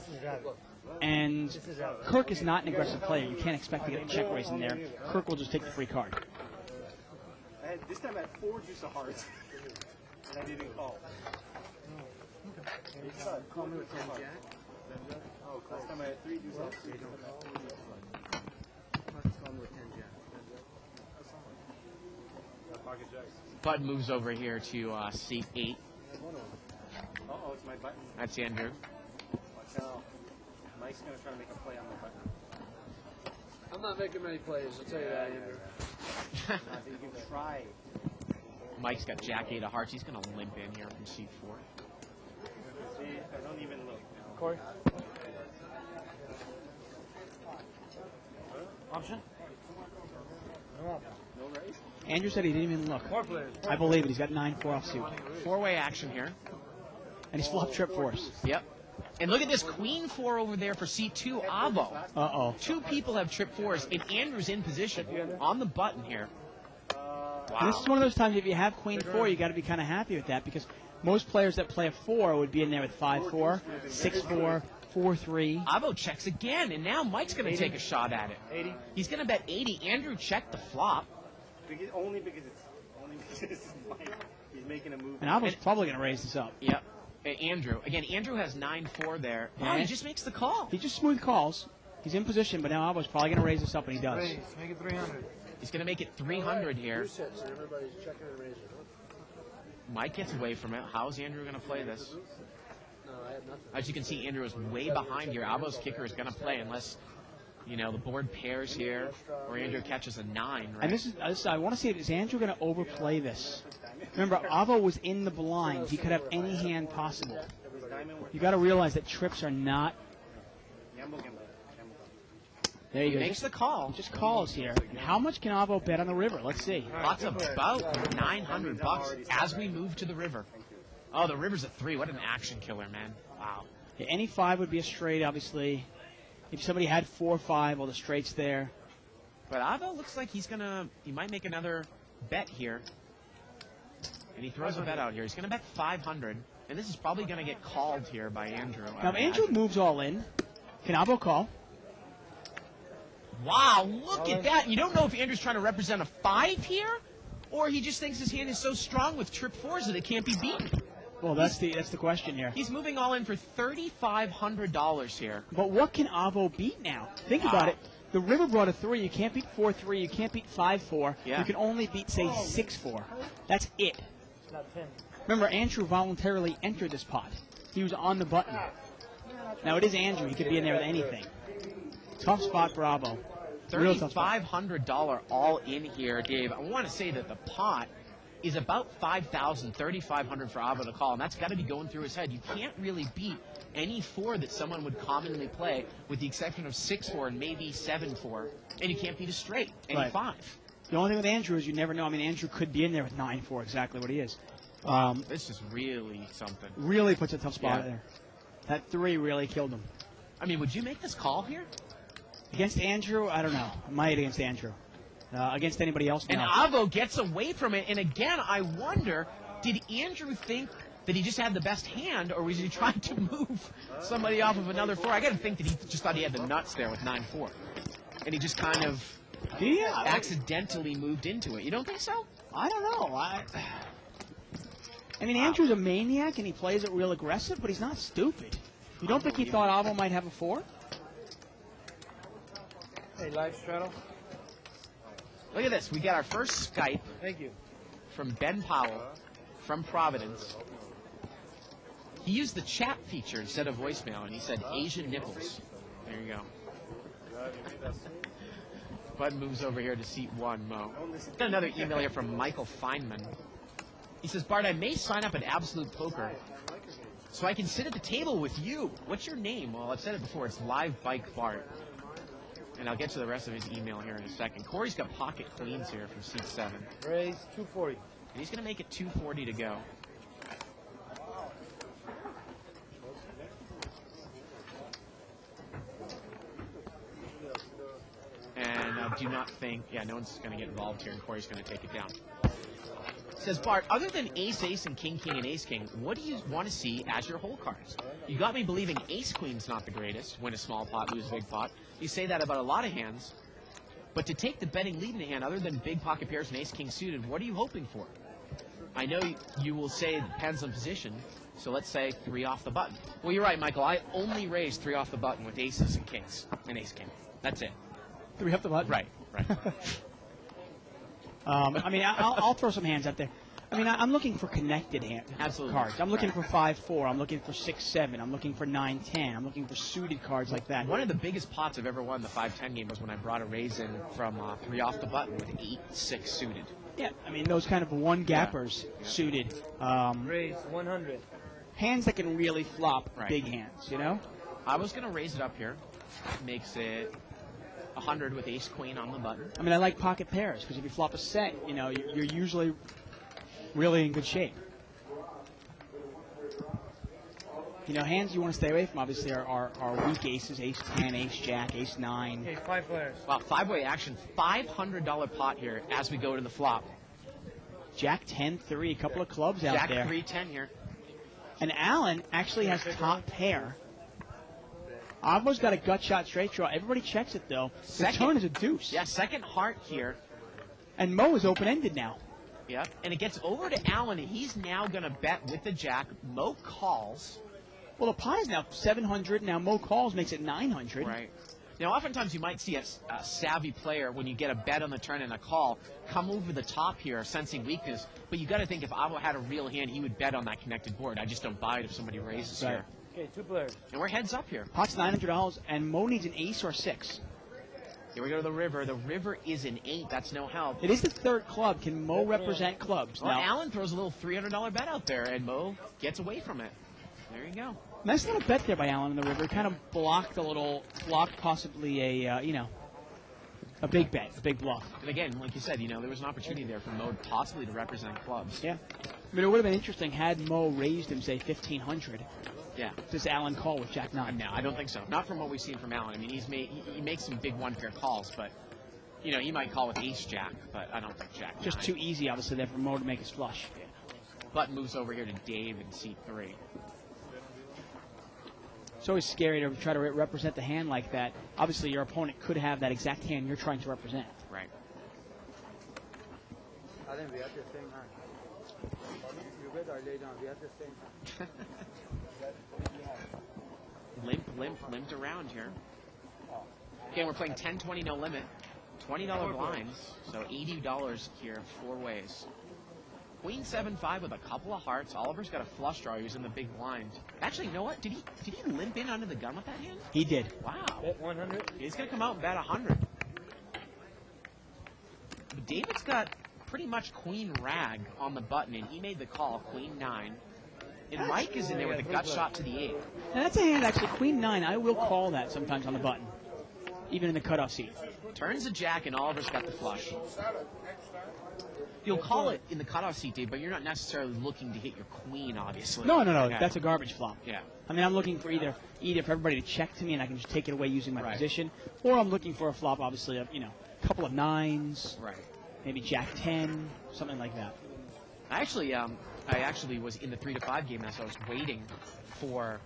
And Kirk is not an aggressive player. You can't expect to get a check raise in there. Kirk will just take the free card. This time I had 4 deuce of hearts, and I didn't call. Call me with 10 jack. Oh, last time I had 3 deuce of suit. Button moves over here to seat 8. Uh-oh, it's my button. That's Andrew. Watch out. Mike's going to try to make a play on the button. I'm not making many plays, I'll tell you that, Andrew. I think you can try. Mike's got jack 8 of hearts. He's going to limp in here from seat 4. See, I don't even look now. Corey? Option? No raise? Andrew said he didn't even look. More players. I believe it. He's got 9-4 offsuit. 4-way action here. And he's flopped trip force. Yep. And look at this queen 4 over there for seat 2, Avo. Uh-oh. 2 people have trip 4s, and Andrew's in position on the button here. And this is one of those times if you have queen 4, you got to be kind of happy with that because most players that play a 4 would be in there with 5-4, 6-4, 4-3. Avo checks again, and now Mike's going to take a shot at it. 80. He's going to bet 80. Andrew checked the flop. Only because it's Mike. He's making a move. And Avo's probably going to raise this up. Yep. Andrew. Again, Andrew has 9-4 there. Yeah. Oh, he just makes the call. He just smooth calls. He's in position, but now Avo's probably going to raise this up, and he does. Raise. Make it 300. He's going to make it 300 here. Two sets, and everybody's checking and raising. Mike gets away from it. How's Andrew going to play this? No, I had nothing. As you can see, Andrew is way behind here. Avo's kicker is going to play unless, you know, the board pairs here or Andrew catches a 9, right? And this is I want to see, is Andrew going to overplay this? Remember, Avo was in the blind. He could have any hand possible. You got to realize that trips are not. There you He go. makes the call. Just calls here. And how much can Avo bet on the river? Let's see. Lots of about $900 as we move to the river. Oh, the river's a 3. What an action killer, man. Wow. Yeah, any 5 would be a straight, obviously. If somebody had 4-5, well, the straight's there. But Avo looks like he might make another bet here. And he throws a bet out here. He's going to bet 500. And this is probably going to get called here by Andrew. Now, if Andrew moves all in, can Avo call? Wow, look at that. You don't know if Andrew's trying to represent a 5 here, or he just thinks his hand is so strong with trip 4s that it can't be beaten. Well, that's the question here. He's moving all in for $3,500 here. But what can Avo beat now? Think about it. The river brought a 3. You can't beat 4-3. You can't beat 5-4. Yeah. You can only beat, say, 6-4. That's it. Not 10. Remember, Andrew voluntarily entered this pot. He was on the button. Now, it is Andrew. He could be in there with anything. Tough spot for Avo. Real tough spot. $3,500 all in here, Dave. I want to say that the pot is about $5,000, $3,500 for Avo to call, and that's got to be going through his head. You can't really beat any 4 that someone would commonly play, with the exception of 6-4 and maybe 7-4, and you can't beat a straight, any Right. 5. The only thing with Andrew is you never know. I mean, Andrew could be in there with 9-4, exactly what he is. This is really something. Really puts a tough spot Yeah. there. That 3 really killed him. I mean, would you make this call here? Against Andrew, I don't know. I might against Andrew. Against anybody else, no. And Avo gets away from it. And again, I wonder, did Andrew think that he just had the best hand, or was he trying to move somebody off of another 4? I got to think that he just thought he had the nuts there with 9-4. And he just kind of accidentally moved into it. You don't think so? I don't know. I mean, Andrew's a maniac, and he plays it real aggressive, but he's not stupid. You don't think he thought Avo might have a 4? Hey, live straddle. Look at this. We got our first Skype Thank you. from Ben Powell from Providence. He used the chat feature instead of voicemail, and he said Asian nipples. There you go. Bud moves over here to seat 1, Mo. Got another email here from Michael Feynman. He says, Bart, I may sign up at Absolute Poker so I can sit at the table with you. What's your name? Well, I've said it before. It's Live Bike Bart. And I'll get to the rest of his email here in a second. Corey's got pocket queens here from seat 7. Raise 240. And he's going to make it 240 to go. And I do not think, no one's going to get involved here, and Corey's going to take it down. Says Bart, other than ace, ace, and king, king, and ace, king, what do you want to see as your hole cards? You got me believing ace, queen's not the greatest. Win a small pot, lose a big pot. You say that about a lot of hands. But to take the betting lead in a hand, other than big pocket pairs and ace, king suited, what are you hoping for? I know you will say it depends on position, so let's say 3 off the button. Well, you're right, Michael. I only raised 3 off the button with aces and kings, and ace, king. That's it. 3 off the button? Right. I mean, I'll throw some hands out there. I mean, I'm looking for connected Absolutely. cards. I'm looking for 5-4. I'm looking for 6-7. I'm looking for 9-10. I'm looking for suited cards like that. One of the biggest pots I've ever won in the 5-10 game was when I brought a raise in from 3 off the button with 8-6 suited. Yeah, I mean, those kind of one-gappers suited. Raise 100. Hands that can really flop Right. big hands, you know? I was going to raise it up here. Makes it 100 with ace queen on the button. I mean, I like pocket pairs because if you flop a set, you know, you're usually really in good shape. You know, hands you want to stay away from, obviously, are weak aces, ace-10, ace-jack, ace-9. Okay, 5 players. Wow, 5-way action, $500 pot here as we go to the flop. Jack-10-3, a couple of clubs out Jack there. 3-10 here. And Allen actually has top pair. Almost got a gut shot straight draw. Everybody checks it, though. The turn is a deuce. Yeah, second heart here. And Mo is open-ended now. Yep, and it gets over to Allen, and he's now going to bet with the jack. Mo calls. Well, the pot is now 700. Now Mo calls, makes it 900. Right. Now, oftentimes you might see a savvy player, when you get a bet on the turn and a call, come over the top here, sensing weakness. But you got to think, if Avo had a real hand, he would bet on that connected board. I just don't buy it if somebody raises Right. here. Okay, 2 players. And we're heads up here. Pot's $900, and Mo needs an ace or 6. Here we go to the river. The river is an 8. That's no help. It is the third club. Can Mo represent clubs? Well, Now, Allen throws a little $300 bet out there, and Mo gets away from it. There you go. nice little bet there by Allen in the river. Kind of blocked possibly a, a big bet, a big bluff. And again, like you said, there was an opportunity there for Mo possibly to represent clubs. Yeah. I mean, it would have been interesting had Mo raised him, say, 1,500. Yeah. Does Allen call with Jack 9? No, I don't think so. Not from what we've seen from Allen. I mean, he makes some big one-pair calls, but, he might call with ace-jack, but I don't think Jack 9. Just too easy, obviously, there for Mo to make his flush. Yeah. Button moves over here to Dave in seat 3. It's always scary to try to represent the hand like that. Obviously, your opponent could have that exact hand you're trying to represent. Right. I think we have the same hand. You bet or lay down. We have the same hand. Limped around here. Again, we're playing 10-20 no limit. $20 blinds, so $80 here 4 ways. Queen 7-5 with a couple of hearts. Oliver's got a flush draw. He was in the big blind. Actually, you know what? Did he limp in under the gun with that hand? He did. Wow. Bet 100. He's going to come out and bet 100. But David's got pretty much queen rag on the button, and he made the call, queen 9. And Mike is in there with a gut shot to the 8. Now, that's a hand, actually, Queen 9. I will call that sometimes on the button, even in the cutoff seat. Turns a jack, and Oliver's got the flush. You'll call it in the cutoff seat, Dave, but you're not necessarily looking to hit your queen, obviously. No. Yeah. That's a garbage flop. Yeah. I mean, I'm looking for either for everybody to check to me and I can just take it away using my Right. position, or I'm looking for a flop, obviously, of, a couple of 9s, Right. maybe Jack 10, something like that. I actually was in the 3-5 game, and so I was waiting for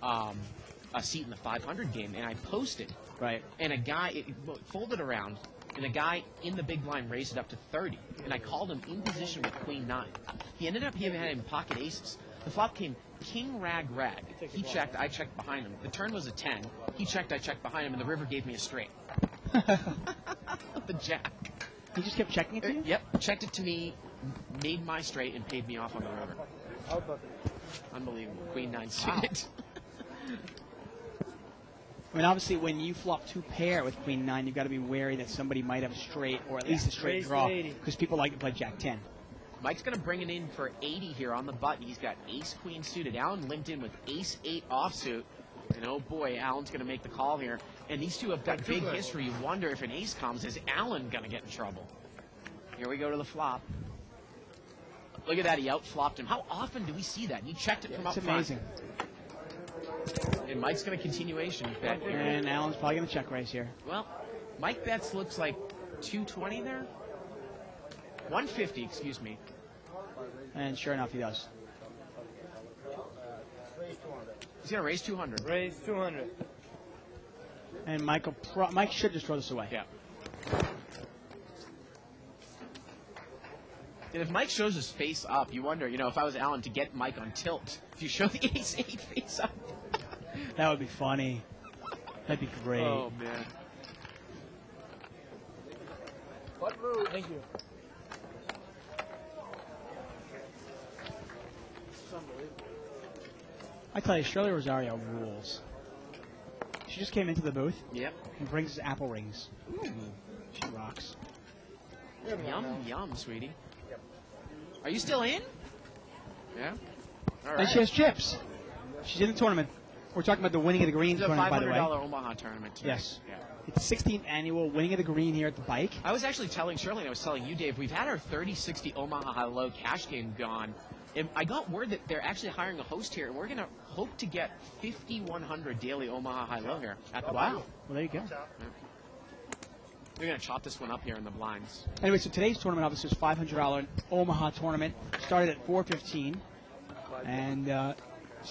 a seat in the 500 game, and I posted. Right. And a guy it folded around, and a guy in the big blind raised it up to 30, and I called him in position with queen 9. He ended up having pocket aces. The flop came king rag rag. He checked, I checked behind him. The turn was a 10. He checked, I checked behind him, and the river gave me a straight. The jack. He just kept checking it to you? Yep, checked it to me, made my straight, and paid me off on the river. Out button. Unbelievable. Queen 9 suited. I mean, obviously, when you flop 2 pair with Queen 9, you've got to be wary that somebody might have a straight, or at least a straight Raise draw, to 80. because people like to play Jack 10. Mike's going to bring it in for 80 here on the button. He's got ace-queen suited. Allen limped in with ace-8 offsuit. And oh boy, Allen's going to make the call here. And these two have got big history. You wonder if an ace comes, is Allen going to get in trouble? Here we go to the flop. Look at that, he out-flopped him. How often do we see that? He checked it from up It's front. amazing. And Mike's going to continuation bet here. And Allen's probably going to check raise here. Well, Mike bets looks like 220 there. 150, excuse me. And sure enough, he does. He's going to raise 200. Raise 200. And Mike should just throw this away. Yeah. And if Mike shows his face up, you wonder, if I was Allen, to get Mike on tilt, if you show the ace-8 face up. That would be funny. That'd be great. Oh, man. What move? Thank you. I tell you, Shirley Rosario rules. She just came into the booth Yep. and brings us apple rings. Ooh. She rocks. Yum, sweetie. Are you still in? Yeah? All right. And she has chips. She's in the tournament. We're talking about the winning of the greens It's a tournament, by the $500 way. Omaha tournament today. Yes. Yeah. It's the 16th annual winning of the green here at the bike. I was actually telling Shirley, and I was telling you, Dave, we've had our 30-60 Omaha High-Low cash game gone. And I got word that they're actually hiring a host here, and we're going to hope to get 5,100 daily Omaha High-Low here at the Wow. Well, there you go. We're going to chop this one up here in the blinds. Anyway, so today's tournament obviously is $500 Omaha tournament. Started at 4:15, and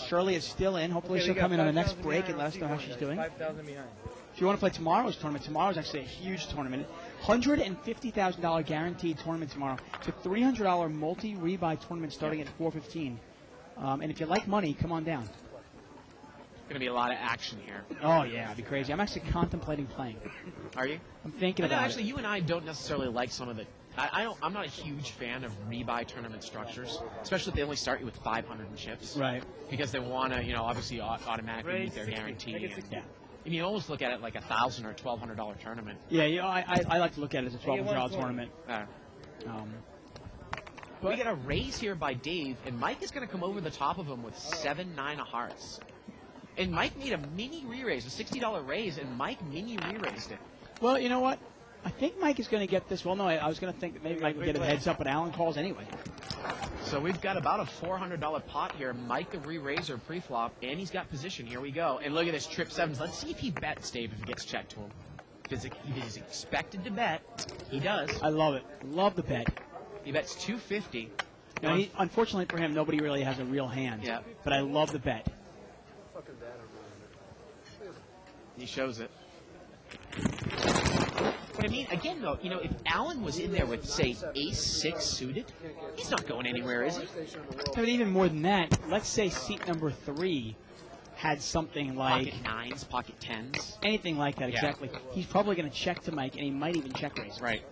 Shirley is still in. Hopefully she'll come in on the next break and let us know how she's doing. 5,000 behind. If you want to play tomorrow's tournament, tomorrow's actually a huge tournament. $150,000 guaranteed tournament tomorrow. It's a $300 multi-rebuy tournament starting at 4:15. And if you like money, come on down. Going to be a lot of action here. Oh, yeah, it'd be crazy. I'm actually contemplating playing. Are you? I'm thinking No, about actually, it. you and I don't necessarily like some of the. I'm not a huge fan of rebuy tournament structures, especially if they only start you with 500 in chips. Right. Because they want to, obviously automatically meet their guarantee. Yeah. And you almost look at it like a $1,000 or $1,200 tournament. Yeah, I like to look at it as a $1,200 tournament. We get a raise here by Dave, and Mike is going to come over the top of him with 7-9 of hearts. And Mike made a mini re-raise, a $60 raise, and Mike mini re-raised it. Well, you know what? I think Mike is going to get this. Well, no, I was going to think that maybe Mike would get a heads up, but Alan calls anyway. So we've got about a $400 pot here. Mike the re-raiser pre-flop, and he's got position. Here we go. And look at this, trip sevens. Let's see if he bets, Dave, if it gets checked to him. Because he is expected to bet. He does. I love it. Love the bet. He bets 250. Now, unfortunately for him, nobody really has a real hand. Yeah. But I love the bet. He shows it. But I mean, again, though, if Allen was in there with, say, ace-6 suited, he's not going anywhere, is he? But even more than that, let's say seat number 3 had something like... Pocket 9s, pocket 10s. Anything like that, Yeah. exactly. He's probably going to check to Mike, and he might even check raise. Right.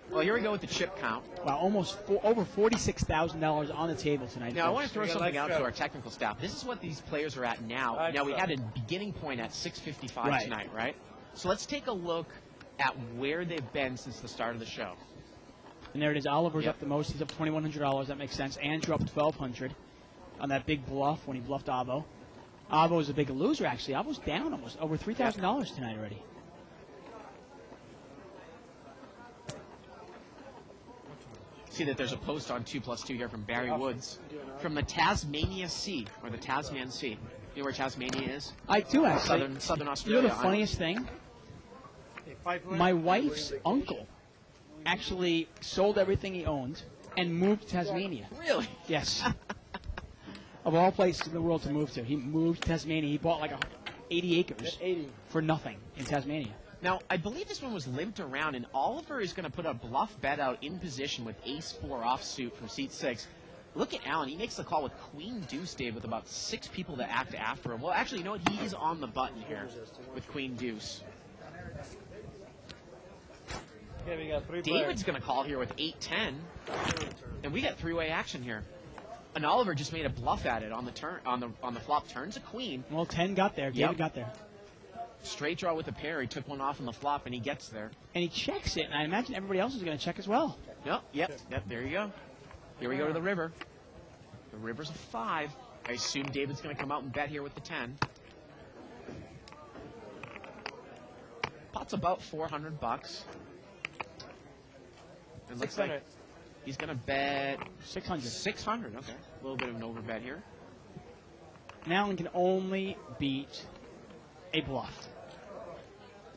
Well, here we go with the chip count. Wow, almost over $46,000 on the table tonight. Now, I folks. want to throw something out to our technical staff. This is what these players are at now. Now, we had a beginning point at 6:55 Right. tonight, right? So let's take a look at where they've been since the start of the show. And there it is. Oliver's Yep. up the most. He's up $2,100. That makes sense. Andrew up $1,200 on that big bluff when he bluffed Avo. Avo was a big loser, actually. Avo's down almost over $3,000 tonight already. See that there's a post on 2+2 here from Barry Woods from the Tasmania Sea, or the Tasman Sea. You know where Tasmania is? I do, actually. Southern You know Australia. the funniest thing? My wife's uncle actually sold everything he owned and moved to Tasmania. Really? Yes. Of all places in the world to move to. He moved to Tasmania. He bought like 80 acres for nothing in Tasmania. Now, I believe this one was limped around, and Oliver is going to put a bluff bet out in position with ace-4 offsuit from seat 6. Look at Allen. He makes the call with queen deuce, Dave, with about 6 people to act after him. Well, actually, you know what? He is on the button here with queen deuce. Okay, we got 3 David's going to call here with 8-10, and we got 3-way action here. And Oliver just made a bluff at it on the turn on the flop. Turns a queen. Well, 10 got there. David got there. Straight draw with a pair. He took one off on the flop, and he gets there. And he checks it, and I imagine everybody else is going to check as well. Yep. There you go. Here we go to the river. The river's a 5. I assume David's going to come out and bet here with the 10. Pot's about $400. It looks like he's going to bet 600. 600. Okay, a little bit of an overbet here. And Allen can only beat a bluff.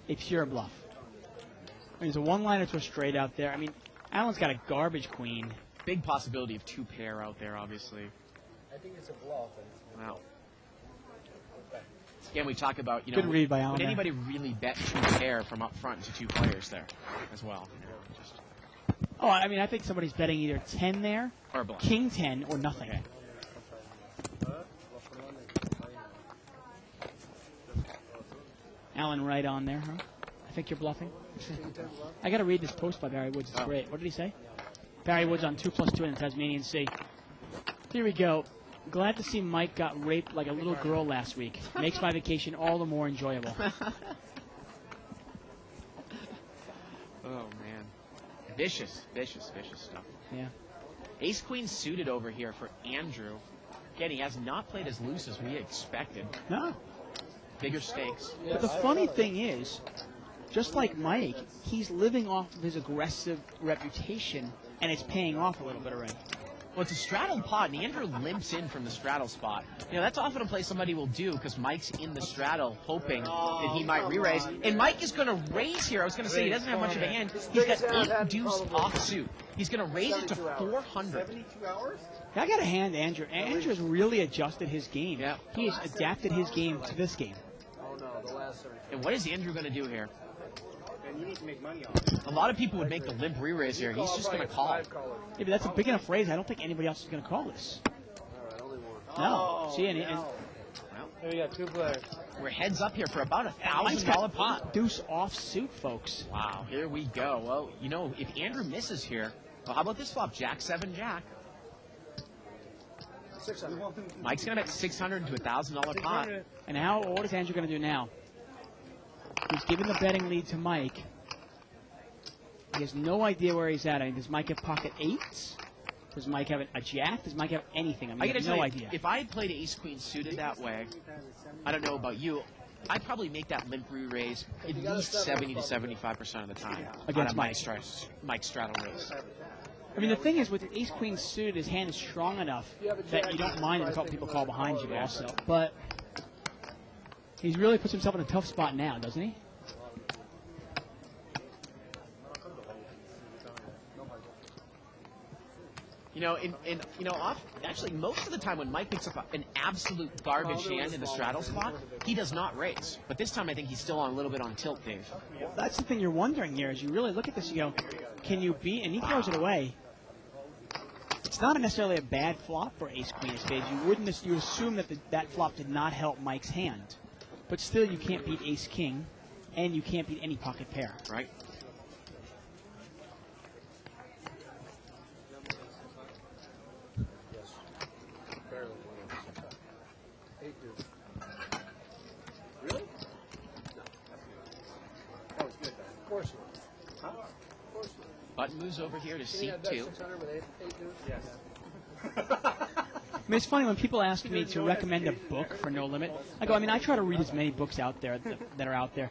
A pure bluff. There's a one-liner to a straight out there. I mean, Allen's got a garbage queen. Big possibility of 2 pair out there, obviously. I think it's a bluff. Wow. Again, we talk about, Good read by Allen would there. anybody really bet 2 pair from up front to 2 players there as well? Oh, I mean, I think somebody's betting either 10 there, Or a bluff. king 10, or nothing. Okay. Allen right on there, huh? I think you're bluffing. I got to read this post by Barry Woods. It's great. What did he say? Barry Woods on 2+2 in the Tasmanian Sea. Here we go. Glad to see Mike got raped like a little girl last week. Makes my vacation all the more enjoyable. Oh, man. Vicious stuff. Yeah. Ace-queen suited over here for Andrew. Again, he has not played as loose as we expected. No. Bigger stakes. But the funny thing is, just like Mike, he's living off of his aggressive reputation, and it's paying off a little bit already. Well, it's a straddle pot, and Andrew limps in from the straddle spot. That's often a play somebody will do because Mike's in the straddle, hoping that he might re-raise. And Mike is going to raise here. I was going to say he doesn't have much of a hand. He's got 8 deuce offsuit. He's going to raise it to 400. 72 hours? I got to hand Andrew. Andrew's really adjusted his game. Yeah. He has adapted his game to this game. Oh no, the last 72. And what is Andrew going to do here? And you need to make money off it. A lot of people would make the limp re-raise here. He's just going to call. Yeah, but that's a big enough raise. I don't think anybody else is going to call this. All right, only one. No. See, and Well, Here we got 2 players. we're heads up here for about Mike's $1,000 got pot. deuce off suit, folks. Wow, here we go. Well, you know, if Andrew misses here, well, how about this flop? Jack 7 Jack. 600. Mike's going to bet $600 to $1,000 pot. And now, what is Andrew going to do now? He's giving the betting lead to Mike. He has no idea where he's at. I mean, does Mike have pocket 8s? Does Mike have a jack? Does Mike have anything? I mean, I I gotta have tell no you, idea. if I had played ace queen suited that way, I don't know about you, I'd probably make that limp re-raise at least 70 to 75% of the time Against on a Mike. Mike straddle raise. I mean, the thing is, with ace queen suited, his hand is strong enough that you don't mind if a couple people call behind you also. But he's really puts himself in a tough spot now, doesn't he? You know, actually, most of the time when Mike picks up an absolute garbage hand in the straddle spot, he does not raise. But this time, I think he's still a little bit on tilt, Dave. That's the thing you're wondering here. Is you really look at this, you go, can you beat? And he throws it away. It's not necessarily a bad flop for ace queen of spades. You assume that that flop did not help Mike's hand, but still you can't beat ace king, and you can't beat any pocket pair. Right? Barely. 8 deuce. Really? That was good, though. Of course you would. Huh? Of course you would. Button moves over here to You think I'd bet C2. 600 with 8 deuce? Yes. I mean, it's funny when people ask me to recommend a book for No Limit. I go, I mean, I try to read as many books out there that are out there.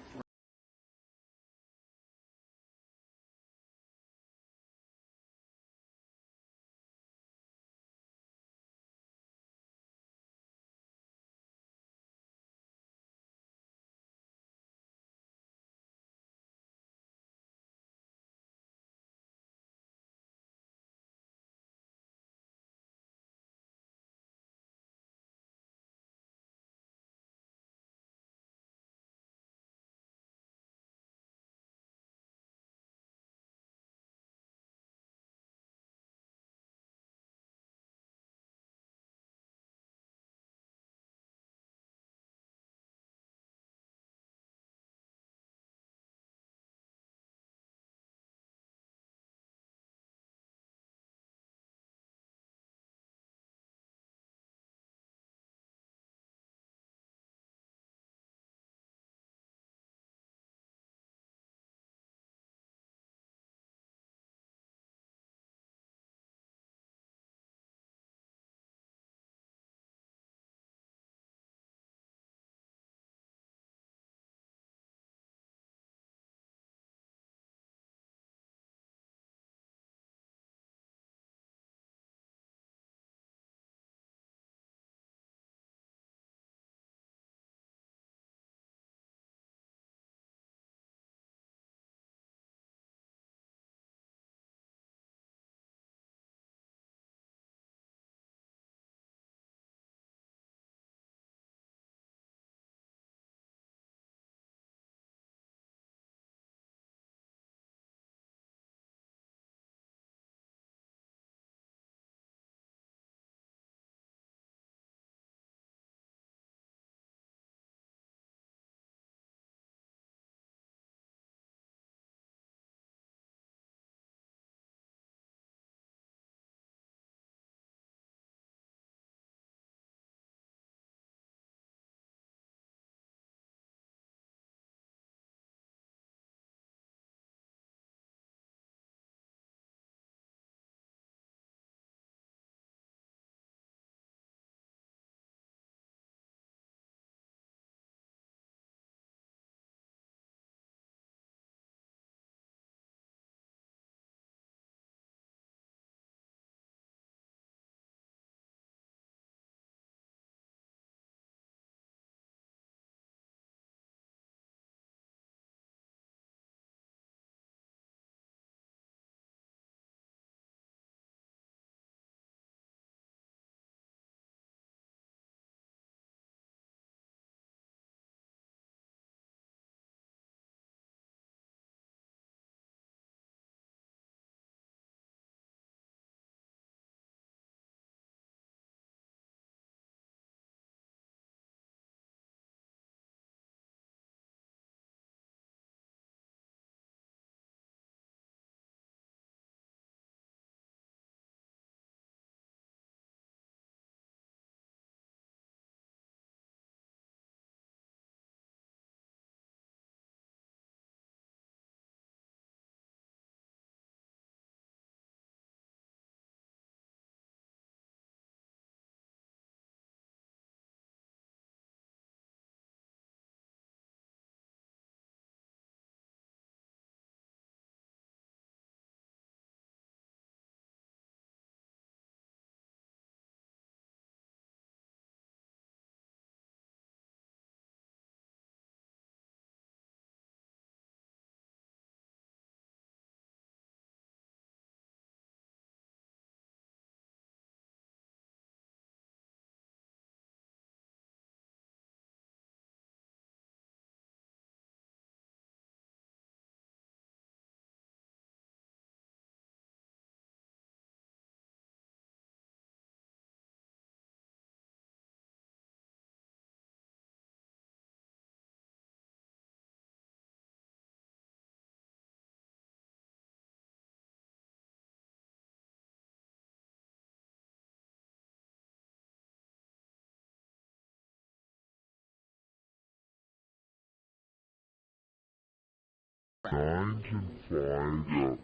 nines and five.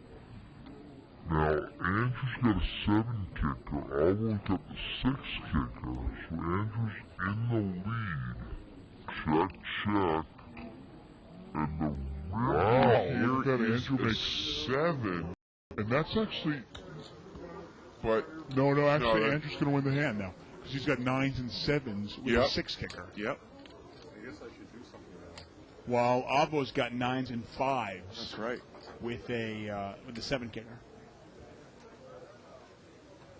Now, Andrew's got a 7 kicker. Almost got the 6 kicker. So Andrew's in the lead. Check, check. And the Look at that, Andrew makes 7. And that's actually... But... No, actually, No, Andrew's going to win the hand now. Because he's got 9s and 7s with a 6 kicker. Yep. I guess I should do something now. While Avo's got 9s and 5s. That's right. With the 7 kicker.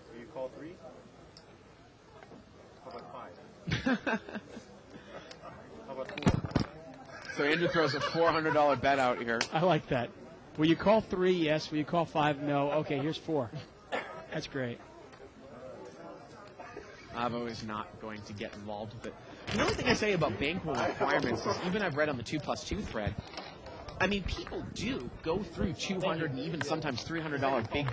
So you call 3? How about 5? How about 4? So Andrew throws a $400 bet out here. I like that. Will you call 3? Yes. Will you call 5? No. Okay, here's 4. That's great. Avo is not going to get involved with it. The only thing I say about bankroll requirements is, even I've read on the 2+2 thread, I mean, people do go through $200 and even sometimes $300 big